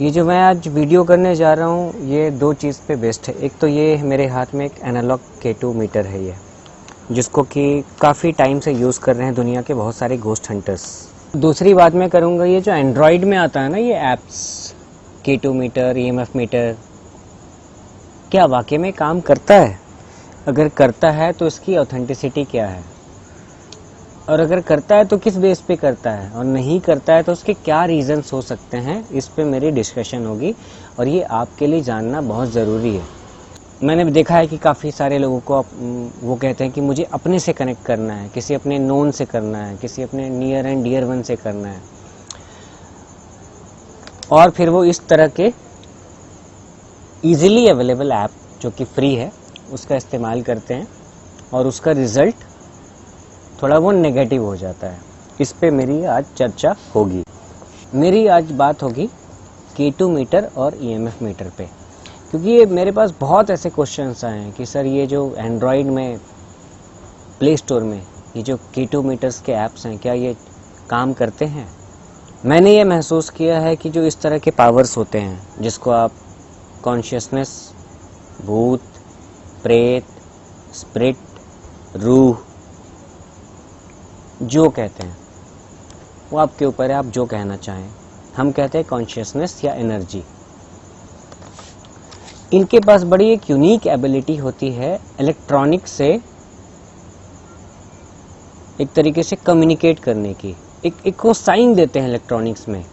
ये जो मैं आज वीडियो करने जा रहा हूँ ये दो चीज़ पे बेस्ड है। एक तो ये मेरे हाथ में एक एनालॉग K2 मीटर है ये, जिसको कि काफ़ी टाइम से यूज़ कर रहे हैं दुनिया के बहुत सारे घोस्ट हंटर्स। दूसरी बात मैं करूँगा, ये जो एंड्रॉयड में आता है ना ये apps K2 metre, EMF metre, क्या वाकई में काम करता है? अगर करता है तो इसकी ऑथेंटिसिटी क्या है, और अगर करता है तो किस बेस पे करता है, और नहीं करता है तो उसके क्या रीज़न्स हो सकते हैं, इस पे मेरी डिस्कशन होगी और ये आपके लिए जानना बहुत ज़रूरी है। मैंने देखा है कि काफ़ी सारे लोगों को वो कहते हैं कि मुझे अपने से कनेक्ट करना है, किसी अपने नोन से करना है, किसी अपने नियर एंड डियर वन से करना है, और फिर वो इस तरह के ईजिली अवेलेबल ऐप जो कि फ्री है उसका इस्तेमाल करते हैं और उसका रिज़ल्ट थोड़ा वो नेगेटिव हो जाता है। इस पे मेरी आज चर्चा होगी। मेरी आज बात होगी K2 मीटर और EMF मीटर पे, क्योंकि ये मेरे पास बहुत ऐसे क्वेश्चंस आए हैं कि सर ये जो एंड्रॉयड में प्ले स्टोर में ये जो K2 मीटर्स के ऐप्स हैं क्या ये काम करते हैं? मैंने ये महसूस किया है कि जो इस तरह के पावर्स होते हैं जिसको आप कॉन्शियसनेस, भूत, प्रेत, स्पिरिट, रूह जो कहते हैं, वो आपके ऊपर है, आप जो कहना चाहें। हम कहते हैं कॉन्शियसनेस या एनर्जी। इनके पास बड़ी एक यूनिक एबिलिटी होती है इलेक्ट्रॉनिक से एक तरीके से कम्युनिकेट करने की। एक वो साइन देते हैं इलेक्ट्रॉनिक्स में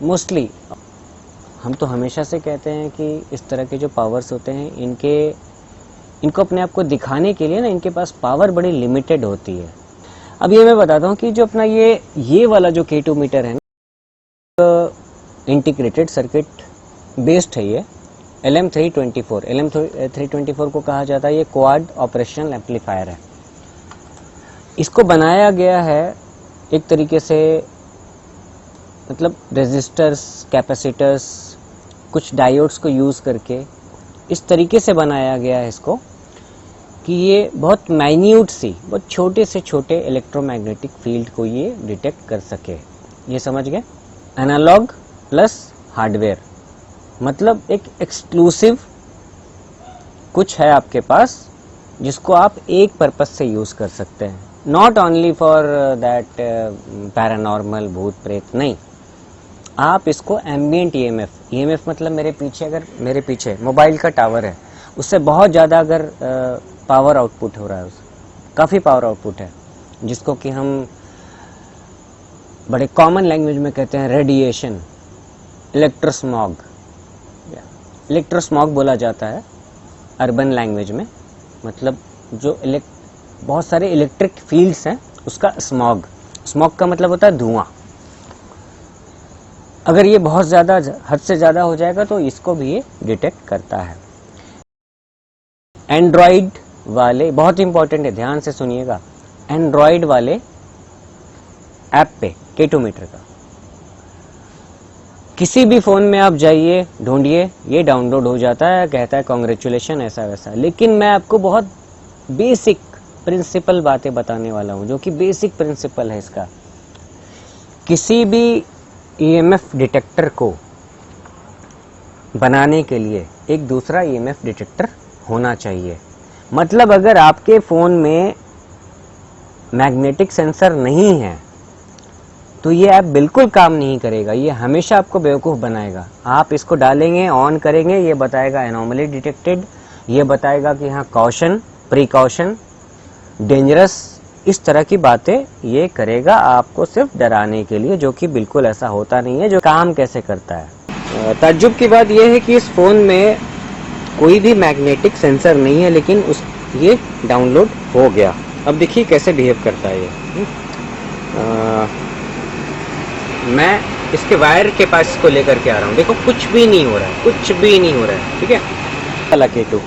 मोस्टली। हम तो हमेशा से कहते हैं कि इस तरह के जो पावर्स होते हैं इनको अपने आप को दिखाने के लिए ना इनके पास पावर बड़ी लिमिटेड होती है। अब ये मैं बताता हूँ कि जो अपना ये वाला जो K2 मीटर है ना, इंटीग्रेटेड सर्किट बेस्ड है ये LM324। LM324 को कहा जाता है ये क्वाड ऑपरेशनल एम्पलीफायर है। इसको बनाया गया है एक तरीके से, मतलब रेजिस्टर्स, कैपेसिटर्स, कुछ डायोड्स को यूज़ करके इस तरीके से बनाया गया है इसको कि ये बहुत माइन्यूट सी, बहुत छोटे से छोटे इलेक्ट्रोमैग्नेटिक फील्ड को ये डिटेक्ट कर सके। ये समझ गए? एनालॉग प्लस हार्डवेयर, मतलब एक एक्सक्लूसिव कुछ है आपके पास जिसको आप एक पर्पस से यूज़ कर सकते हैं, not only for that paranormal, भूत प्रेत, नहीं। आप इसको एम्बिएंट EMF मतलब अगर मेरे पीछे मोबाइल का टावर है, उससे बहुत ज़्यादा अगर पावर आउटपुट हो रहा है, काफ़ी पावर आउटपुट है, जिसको कि हम बड़े कॉमन लैंग्वेज में कहते हैं रेडिएशन, इलेक्ट्रोस्मॉग बोला जाता है अर्बन लैंग्वेज में। मतलब जो बहुत सारे इलेक्ट्रिक फील्ड्स हैं उसका स्मॉग का मतलब होता है धुआं। अगर ये बहुत ज़्यादा, हद से ज़्यादा हो जाएगा तो इसको भी ये डिटेक्ट करता है। एंड्रॉयड वाले, बहुत इंपॉर्टेंट है, ध्यान से सुनिएगा, एंड्रॉयड वाले ऐप पे K2 मीटर का किसी भी फ़ोन में आप जाइए, ढूंढिए, ये डाउनलोड हो जाता है, कहता है कॉन्ग्रेचुलेशन, ऐसा वैसा। लेकिन मैं आपको बहुत बेसिक प्रिंसिपल बातें बताने वाला हूँ, जो कि बेसिक प्रिंसिपल है इसका। किसी भी EMF डिटेक्टर को बनाने के लिए एक दूसरा EMF डिटेक्टर होना चाहिए। मतलब अगर आपके फ़ोन में मैग्नेटिक सेंसर नहीं है तो ये ऐप बिल्कुल काम नहीं करेगा, ये हमेशा आपको बेवकूफ़ बनाएगा। आप इसको डालेंगे, ऑन करेंगे, ये बताएगा एनोमली डिटेक्टेड, ये बताएगा कि हाँ कॉशन, प्रिकॉशन, डेंजरस, इस तरह की बातें ये करेगा आपको सिर्फ डराने के लिए, जो कि बिल्कुल ऐसा होता नहीं है। जो काम कैसे करता है, ताज्जुब की बात यह है कि इस फ़ोन में कोई भी मैग्नेटिक सेंसर नहीं है, लेकिन ये डाउनलोड हो गया। अब देखिए कैसे बिहेव करता है ये। मैं इसके वायर के पास इसको लेकर के आ रहा हूँ, देखो कुछ भी नहीं हो रहा है, कुछ भी नहीं हो रहा है, ठीक है। वाला K2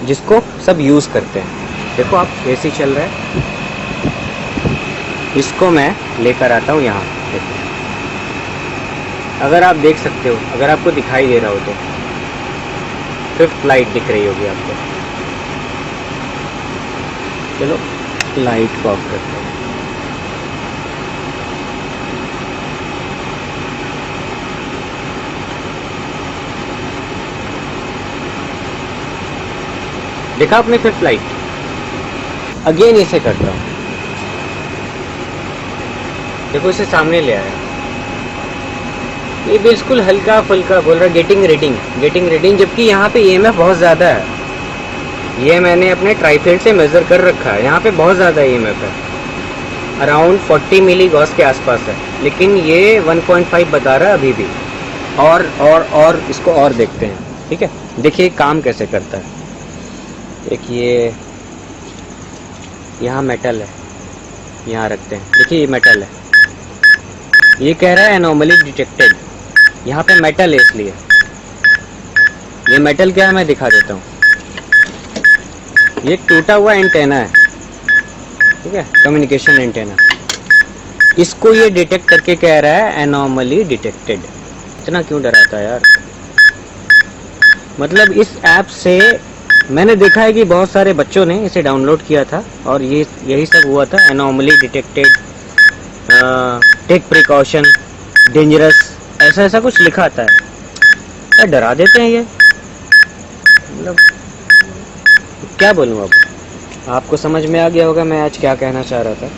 जिसको सब यूज़ करते हैं, देखो आप AC चल रहा है, इसको मैं लेकर आता हूँ यहाँ, देखो अगर आप देख सकते हो, अगर आपको दिखाई दे रहा हो तो 5th लाइट दिख रही होगी आपको। चलो लाइट को ऑफ करते हैं। देखा आपने फिर फ्लाइट, अगेन इसे करता हूँ, देखो इसे सामने ले आया, ये बिल्कुल हल्का फुल्का बोल रहा है गेटिंग रीडिंग, जबकि यहाँ पे ईएमएफ बहुत ज़्यादा है। ये मैंने अपने ट्राइफील्ड से मेज़र कर रखा है, यहाँ पे बहुत ज़्यादा ईएमएफ है, अराउंड 40 मिली गॉस के आसपास है, लेकिन ये 1.5 बता रहा है अभी भी। और इसको और देखते हैं, ठीक है। देखिए काम कैसे करता है। एक ये यहाँ मेटल है, यहाँ रखते हैं, देखिए ये मेटल है, ये कह रहा है एनोमली डिटेक्टेड, यहाँ पे मेटल है इसलिए। ये मेटल क्या है मैं दिखा देता हूँ, ये टूटा हुआ एंटेना है, ठीक है, कम्युनिकेशन एंटेना, इसको ये डिटेक्ट करके कह रहा है एनोमली डिटेक्टेड। इतना क्यों डराता है यार। मतलब इस ऐप से मैंने देखा है कि बहुत सारे बच्चों ने इसे डाउनलोड किया था और ये यही सब हुआ था, anomaly detected, take precaution, dangerous, ऐसा कुछ लिखा आता है। क्या डरा देते हैं ये, मतलब क्या बोलूँ अब। आपको समझ में आ गया होगा मैं आज क्या कहना चाह रहा था।